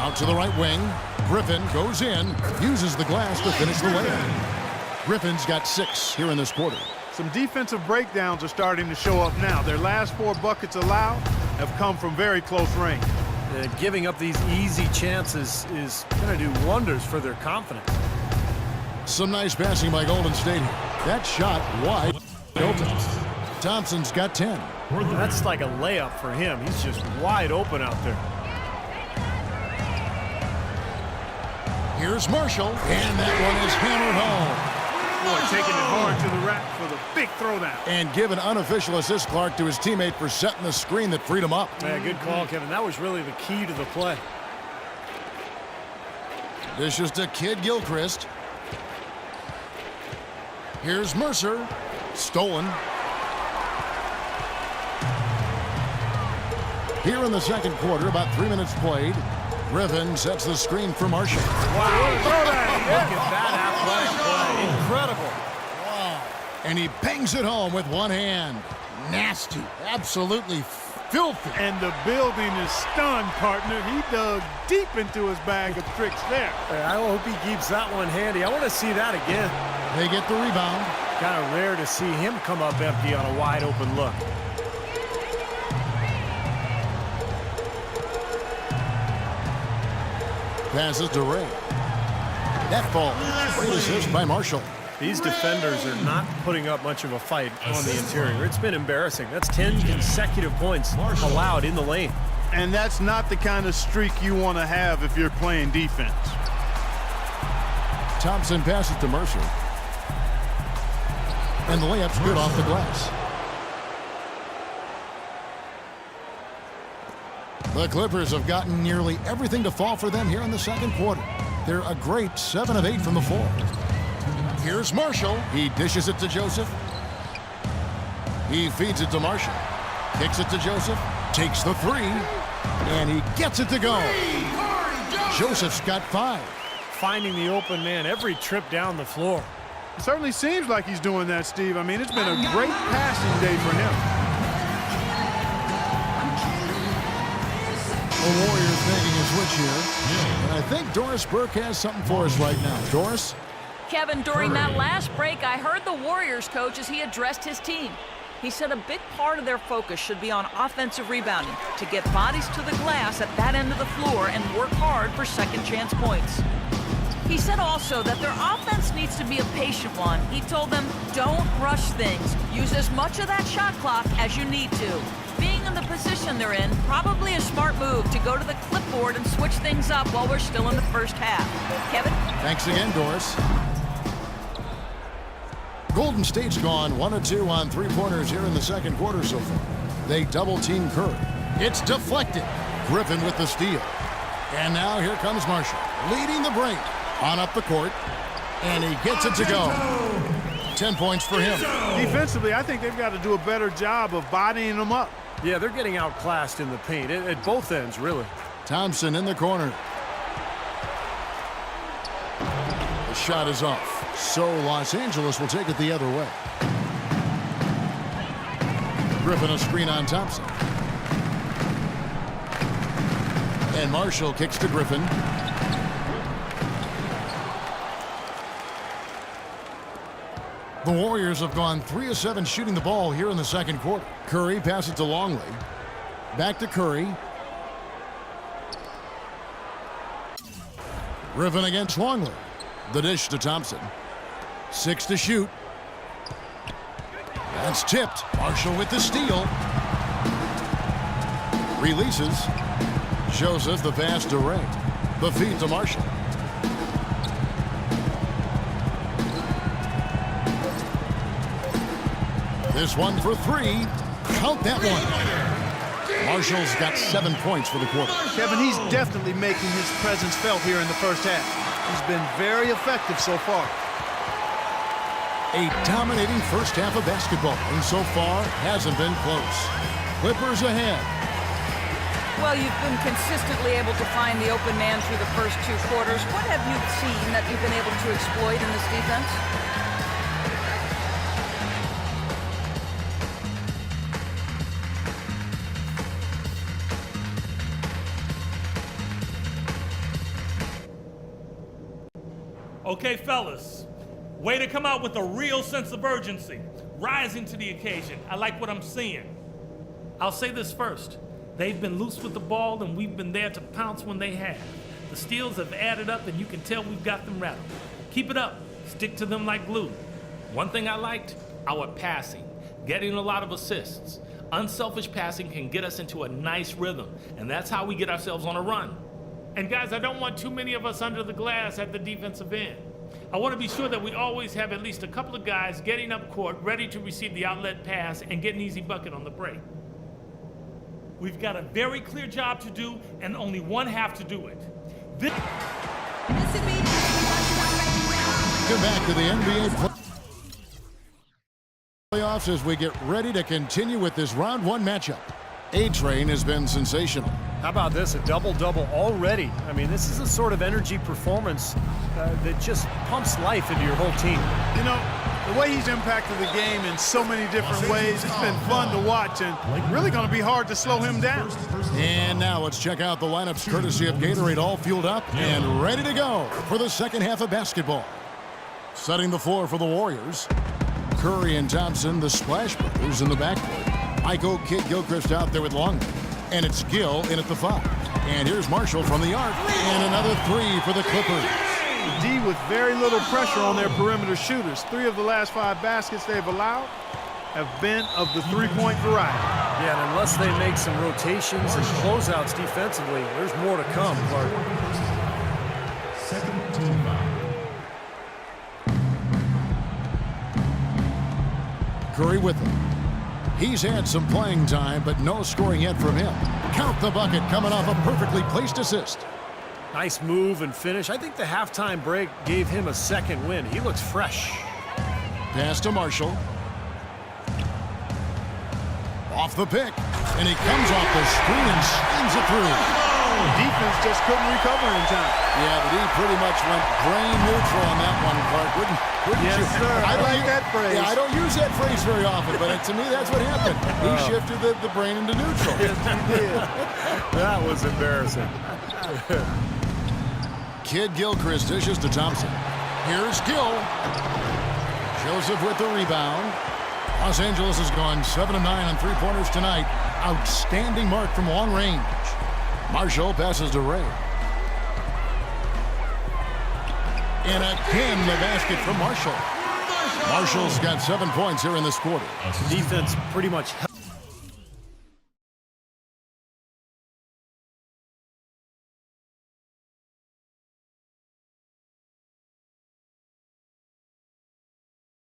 Out to the right wing. Griffin goes in, uses the glass to finish the layup. Griffin's got 6 here in this quarter. Some defensive breakdowns are starting to show up now. Their last 4 buckets allowed have come from very close range. Giving up these easy chances is going to do wonders for their confidence. Some nice passing by Golden State. That shot wide open. Thompson's got 10. That's like a layup for him. He's just wide open out there. Here's Marshall, and that one is hammered home. Boy, taking it hard to the rack for the big throwdown. And give an unofficial assist, Clark, to his teammate for setting the screen that freed him up. Yeah, good call, Kevin. That was really the key to the play. This is to Kid Gilchrist. Here's Mercer. Stolen. Here in the second quarter, about 3 minutes played. Griffin sets the screen for Marshall. Wow, look at that athletic play. Incredible. Wow. And he bangs it home with one hand. Nasty. Absolutely filthy. And the building is stunned, partner. He dug deep into his bag of tricks there. I hope he keeps that one handy. I want to see that again. They get the rebound. Kind of rare to see him come up empty on a wide open look. Passes to Ray. That falls. Great assist by Marshall. These defenders are not putting up much of a fight on the interior. It's been embarrassing. That's 10 consecutive points allowed in the lane. And that's not the kind of streak you want to have if you're playing defense. Thompson passes to Mercer. And the layup's good off the glass. The Clippers have gotten nearly everything to fall for them here in the second quarter. They're a great 7 of 8 from the floor. Here's Marshall. He dishes it to Joseph. He feeds it to Marshall. Kicks it to Joseph. Takes the 3. And he gets it to go. Joseph's got 5. Finding the open man every trip down the floor. It certainly seems like he's doing that, Steve. I mean, it's been a great passing day for him. The Warriors making a switch here. And I think Doris Burke has something for us right now. Doris? Kevin, during that last break, I heard the Warriors coach as he addressed his team. He said a big part of their focus should be on offensive rebounding, to get bodies to the glass at that end of the floor and work hard for second chance points. He said also that their offense needs to be a patient one. He told them, don't rush things. Use as much of that shot clock as you need to. Being in the position they're in, probably a smart move to go to the clipboard and switch things up while we're still in the first half. Kevin? Thanks again, Doris. Golden State's gone 1 of 2 on 3-pointers here in the second quarter so far. They double-team Curry. It's deflected. Griffin with the steal. And now here comes Marshall, leading the break. On up the court, and he gets it to go. 10 points for him. Defensively, I think they've got to do a better job of bodying them up. Yeah, they're getting outclassed in the paint at both ends, really. Thompson in the corner. The shot is off. So Los Angeles will take it the other way. Griffin a screen on Thompson. And Marshall kicks to Griffin. The Warriors have gone 3 of 7 shooting the ball here in the second quarter. Curry passes to Longley. Back to Curry. Griffin against Longley. The dish to Thompson. 6 to shoot. That's tipped. Marshall with the steal. Releases. Joseph the pass to Ray. The feed to Marshall. This one for 3. Count that one. Marshall's got 7 points for the quarter. Kevin, he's definitely making his presence felt here in the first half. He's been very effective so far. A dominating first half of basketball, and so far hasn't been close. Clippers ahead. Well, you've been consistently able to find the open man through the first 2 quarters. What have you seen that you've been able to exploit in this defense? Okay, fellas, way to come out with a real sense of urgency, rising to the occasion. I like what I'm seeing. I'll say this first. They've been loose with the ball, and we've been there to pounce when they have. The steals have added up, and you can tell we've got them rattled. Keep it up. Stick to them like glue. One thing I liked, our passing, getting a lot of assists. Unselfish passing can get us into a nice rhythm, and that's how we get ourselves on a run. And guys, I don't want too many of us under the glass at the defensive end. I want to be sure that we always have at least a couple of guys getting up court, ready to receive the outlet pass and get an easy bucket on the break. We've got a very clear job to do, and only one half to do it. Get back to the NBA playoffs as we get ready to continue with this round one matchup. A-Train has been sensational. How about this, a double-double already? I mean, this is a sort of energy performance that just pumps life into your whole team. You know, the way he's impacted the game in so many different ways, it's been fun to watch and really going to be hard to slow him down. And now let's check out the lineups courtesy of Gatorade, all fueled up and ready to go for the second half of basketball. Setting the floor for the Warriors, Curry and Thompson, the Splash Brothers in the backcourt. Michael Kidd-Gilchrist out there with Longman. And it's Gill in at the 5. And here's Marshall from the arc. And another 3 for the Clippers. D with very little pressure on their perimeter shooters. 3 of the last 5 baskets they've allowed have been of the three-point variety. Yeah, and unless they make some rotations and closeouts defensively, there's more to come, Clark. Second team foul. Curry with him. He's had some playing time, but no scoring yet from him. Count the bucket coming off a perfectly placed assist. Nice move and finish. I think the halftime break gave him a second win. He looks fresh. Pass to Marshall. Off the pick. And he comes off the screen and slams it through. Defense just couldn't recover in time. Yeah, but he pretty much went brain neutral on that one, Clark. Wouldn't Yes, you? sir. I like that phrase. Yeah, I don't use that phrase very often, but to me, that's what happened. He shifted the brain into neutral. Yes, he did. That was embarrassing. Kidd-Gilchrist dishes to Thompson. Here's Gill. Joseph with the rebound. Los Angeles has gone 7 of 9 on three-pointers tonight. Outstanding mark from long range. Marshall passes to Ray. And again, the basket from Marshall. Marshall's got 7 points here in this quarter. Defense pretty much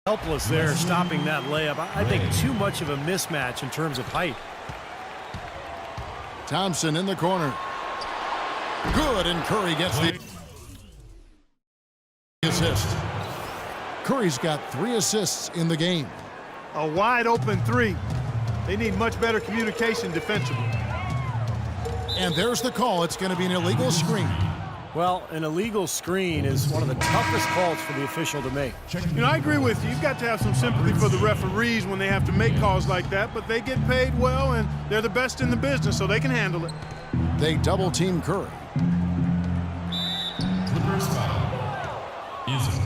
helpless there, stopping that layup. I think too much of a mismatch in terms of height. Thompson in the corner. Good, and Curry gets the assist. Curry's got 3 assists in the game. A wide open 3. They need much better communication defensively. And there's the call. It's going to be an illegal screen. Well, an illegal screen is one of the toughest calls for the official to make. You know, I agree with you. You've got to have some sympathy for the referees when they have to make calls like that, but they get paid well, and they're the best in the business, so they can handle it. They double-team Curry. Clippers foul. Easy.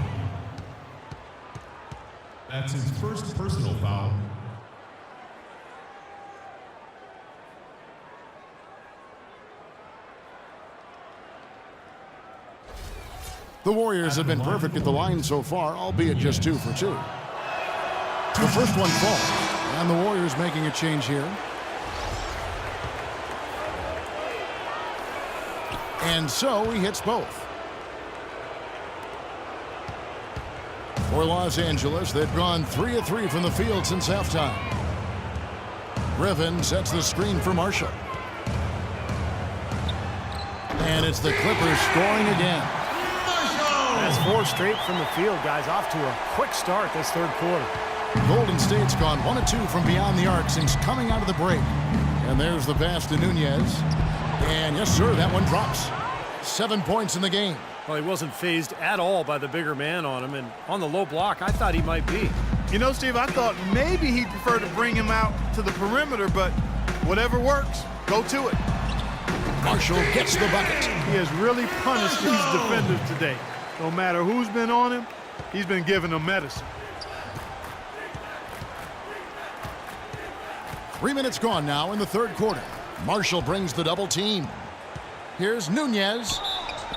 That's his first personal foul. The Warriors have been perfect at the line so far, albeit just 2 for 2. The first one falls, and the Warriors making a change here. And so he hits both. For Los Angeles, they've gone 3 of 3 from the field since halftime. Griffin sets the screen for Marshall. And it's the Clippers scoring again. That's 4 straight from the field, guys. Off to a quick start this third quarter. Golden State's gone 1 of 2 from beyond the arc since coming out of the break. And there's the pass to Nunez. And yes, sir, that one drops. 7 points in the game. Well, he wasn't phased at all by the bigger man on him, and on the low block, I thought he might be. You know, Steve, I thought maybe he'd prefer to bring him out to the perimeter, but whatever works, go to it. Marshall gets the bucket. He has really punished these defenders today. No matter who's been on him, he's been giving them medicine. 3 minutes gone now in the third quarter. Marshall brings the double team. Here's Nunez.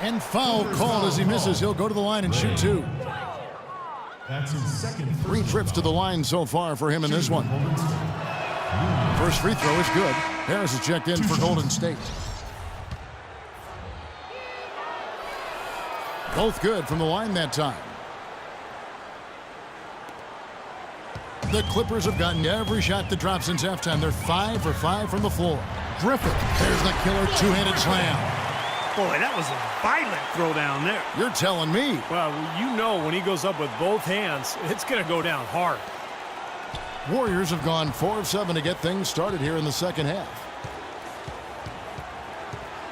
And foul called as he misses. He'll go to the line and shoot two. That's his second 3 trips to the line so far for him in this one. First free throw is good. Harris is checked in for Golden State. Both good from the line that time. The Clippers have gotten every shot that dropped since halftime. They're 5 for 5 from the floor. Griffin, there's the killer two-handed slam. Boy, that was a violent throw down there. You're telling me. Well, you know when he goes up with both hands, it's going to go down hard. Warriors have gone 4 of 7 to get things started here in the second half.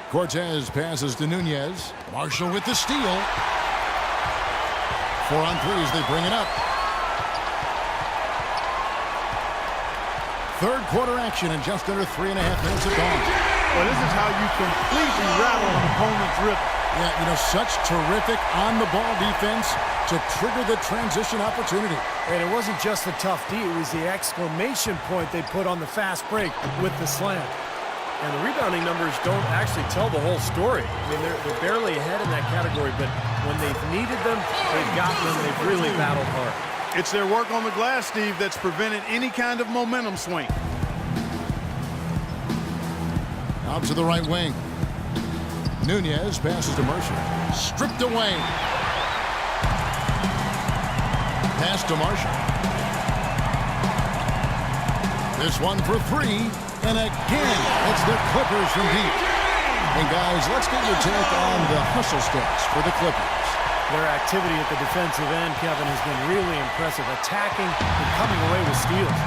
Cortez passes to Nunez. Marshall with the steal. 4 on 3 as they bring it up. Third quarter action in just under 3.5 minutes of gone. Well, this is how you completely rattle an opponent's rhythm. Yeah, you know, such terrific on-the-ball defense to trigger the transition opportunity. And it wasn't just the tough D, it was the exclamation point they put on the fast break with the slam. And the rebounding numbers don't actually tell the whole story. I mean, they're barely ahead in that category, but when they've needed them, they've gotten them, they've really battled hard. It's their work on the glass, Steve, that's prevented any kind of momentum swing. Out to the right wing. Nunez passes to Marshall. Stripped away. Pass to Marshall. This one for 3. And again, it's the Clippers from deep. And guys, let's get your take on the hustle stats for the Clippers. Their activity at the defensive end, Kevin, has been really impressive, attacking and coming away with steals.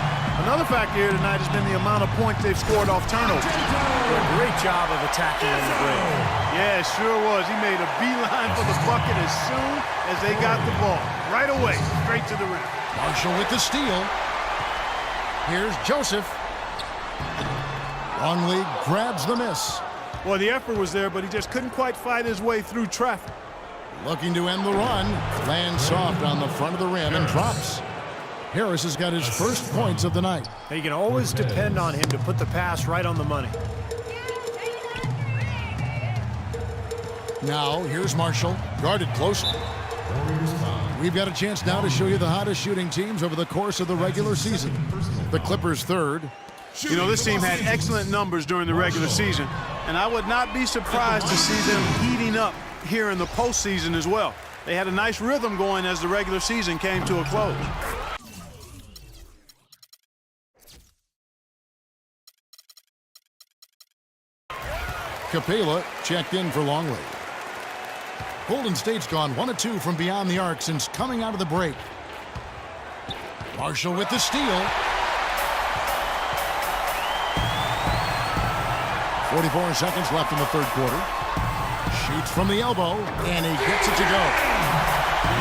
Another factor here tonight has been the amount of points they've scored off turnovers. A great job of attacking on the break. Yeah, it sure was. He made a beeline for the bucket as soon as they got the ball. Right away, straight to the rim. Marshall with the steal. Here's Joseph. Longley grabs the miss. Well, the effort was there, but he just couldn't quite fight his way through traffic. Looking to end the run. Lands soft on the front of the rim and drops. Harris has got his first points of the night. You can always depend on him to put the pass right on the money. Now, here's Marshall, guarded closely. We've got a chance now to show you the hottest shooting teams over the course of the regular season. The Clippers third. You know, this team had excellent numbers during the regular season, and I would not be surprised to see them heating up here in the postseason as well. They had a nice rhythm going as the regular season came to a close. Capela checked in for Longley. Golden State's gone 1 of 2 from beyond the arc since coming out of the break. Marshall with the steal. 44 seconds left in the third quarter. Shoots from the elbow, and he gets it to go.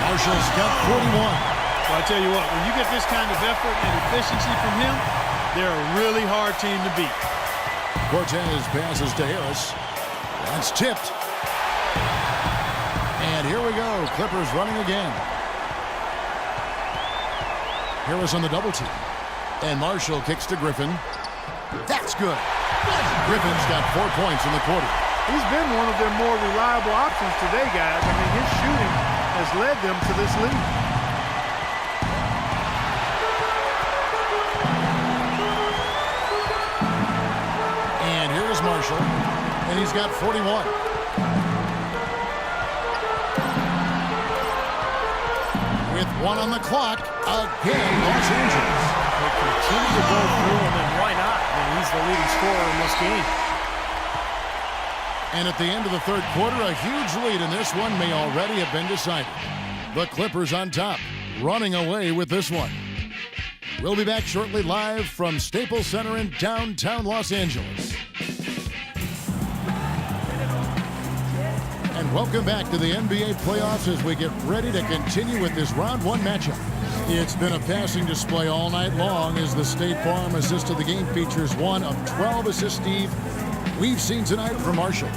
Marshall's got 41. Well, I tell you what, when you get this kind of effort and efficiency from him, they're a really hard team to beat. Cortez passes to Harris. That's tipped. And here we go. Clippers running again. Harris on the double team. And Marshall kicks to Griffin. That's good. Griffin's got 4 points in the quarter. He's been one of their more reliable options today, guys. I mean, his shooting has led them to this lead. And here's Marshall, and he's got 41. With 1 on the clock, again, Los Angeles. They continue to go through him, and why not? I mean, he's the leading scorer in this game. And at the end of the third quarter, a huge lead in this one may already have been decided. The Clippers on top, running away with this one. We'll be back shortly live from Staples Center in downtown Los Angeles. And welcome back to the NBA playoffs as we get ready to continue with this round 1 matchup. It's been a passing display all night long as the State Farm assist of the game features 1 of 12 assists, Steve, we've seen tonight from Marshall.